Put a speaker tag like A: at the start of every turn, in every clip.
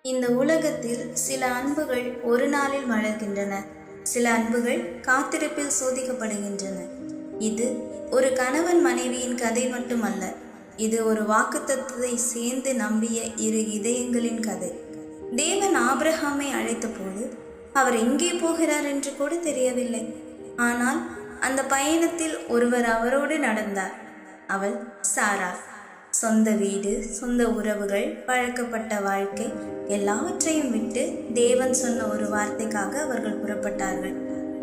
A: இந்த உலகத்தில் சில அன்புகள் ஒரு நாளில் மலர்கின்றன, சில அன்புகள் காத்திருப்பில் சோதிக்கப்படுகின்றன. இது ஒரு கணவன் மனைவியின் கதை மட்டுமல்ல, இது ஒரு வாக்குத்தத்தத்தை சேர்ந்து நம்பிய இரு இதயங்களின் கதை. தேவன் ஆபிரகாமை அழைத்த போது அவர் எங்கே போகிறார் என்று கூட தெரியவில்லை. ஆனால் அந்த பயணத்தில் ஒருவர் அவரோடு நடந்தார். அவள் சாரா. சொந்த வீடு, சொந்த உறவுகள், பழக்கப்பட்ட வாழ்க்கை எல்லாவற்றையும் விட்டு தேவன் சொன்ன ஒரு வார்த்தைக்காக அவர்கள் புறப்பட்டார்கள்.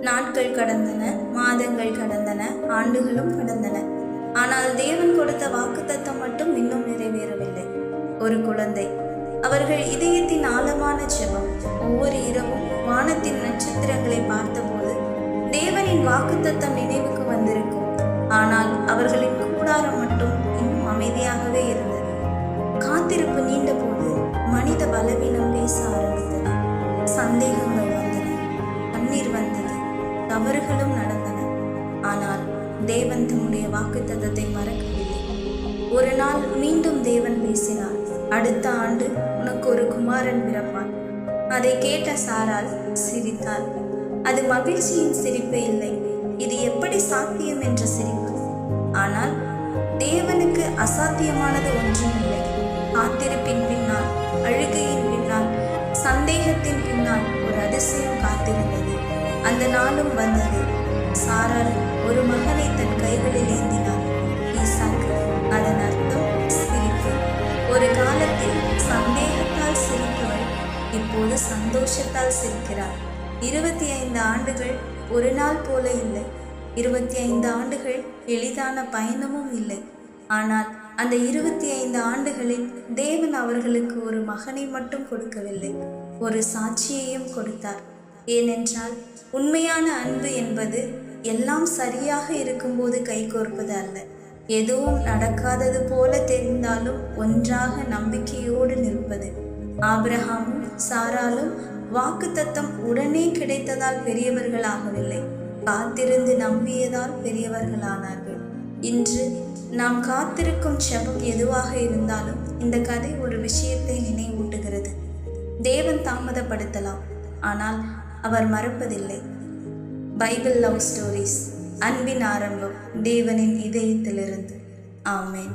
A: நாட்கள் கடந்தன, மாதங்கள் கடந்தன, ஆண்டுகளும் கடந்தன. ஆனால் தேவன் கொடுத்த வாக்குத்தத்தம் மட்டும் இன்னும் நிறைவேறவில்லை. ஒரு குழந்தை. அவர்கள் இதயத்தின் ஆழமான ஜெபம். ஒவ்வொரு இரவும் வானத்தின் நட்சத்திரங்களை பார்த்தபோது தேவனின் வாக்குத்தத்தம் நினைவுக்கு வந்திருக்கும். ஆனால் அவர்களின் கூடாரம் மட்டும் இன்னும் அமைதியாகவே இருந்தது. காத்திருப்பு நீண்ட போது மனித பலவீனம் பேச ஆரம்பித்தது. சந்தேகங்கள் வந்தன, கண்ணீர் வந்தது, தவறுகளும் நடந்தன. ஆனால் தேவன் தம்முடைய வாக்குத்தத்தத்தை மறக்கவில்லை. ஒரு நாள் மீண்டும் தேவன் பேசினார். அடுத்த ஆண்டு உனக்கு ஒரு குமாரன் பிறப்பான். அதை கேட்ட சாராள் சிரித்தாள். அது மகிழ்ச்சியின் சிரிப்பு இல்லை, இது எப்படி சாத்தியம் என்ற சிரிப்பு. ஆனால் தேவனுக்கு அசாத்தியமானது ஒன்றுமில்லை. காத்திருப்பின் பின்னால், அழுகையின் பின்னால், சந்தேகத்தின் பின்னால் ஒரு அதிசயம் காத்திருந்தது. அந்த நாளும் வந்தது. சாராள் ஒரு மகனை தன் கைகளில் ஏந்தினார், ஈசாக்கு. அதன் அர்த்தம் சிரிப்பு. ஒரு காலத்தில் சந்தேகத்தால் சிரித்தவள் இப்போது சந்தோஷத்தால் சிரிக்கிறார். 25 ஆண்டுகள் ஒரு நாள் போல இல்லை. 25 ஆண்டுகள் எளிதான பயணமும் இல்லை. ஆனால் அந்த 25 ஆண்டுகளில் தேவன் அவர்களுக்கு ஒரு மகனை மட்டும் கொடுக்கவில்லை, ஒரு சாட்சியையும் கொடுத்தார். ஏனென்றால் உண்மையான அன்பு என்பது எல்லாம் சரியாக இருக்கும்போது கைகோர்ப்பது அல்ல. எதுவும் நடக்காதது போல தெரிந்தாலும் ஒன்றாக நம்பிக்கையோடு நிற்பது. ஆபிரகாமும் சாராலும் வாக்குத்தத்தம் உடனே கிடைத்ததால் பெரியவர்களாகவில்லை, காத்திருந்து நம்பியதால் பெரியவர்களானார்கள். இன்று நாம் காத்திருக்கும் ஜெபம் எதுவாக இருந்தாலும் இந்த கதை ஒரு விஷயத்தை நினைவூட்டுகிறது. தேவன் தாமதப்படுத்தலாம், ஆனால் அவர் மறப்பதில்லை. Bible love stories. அன்பின் ஆரம்பம் தேவனின் இதயத்திலிருந்து. ஆமென்.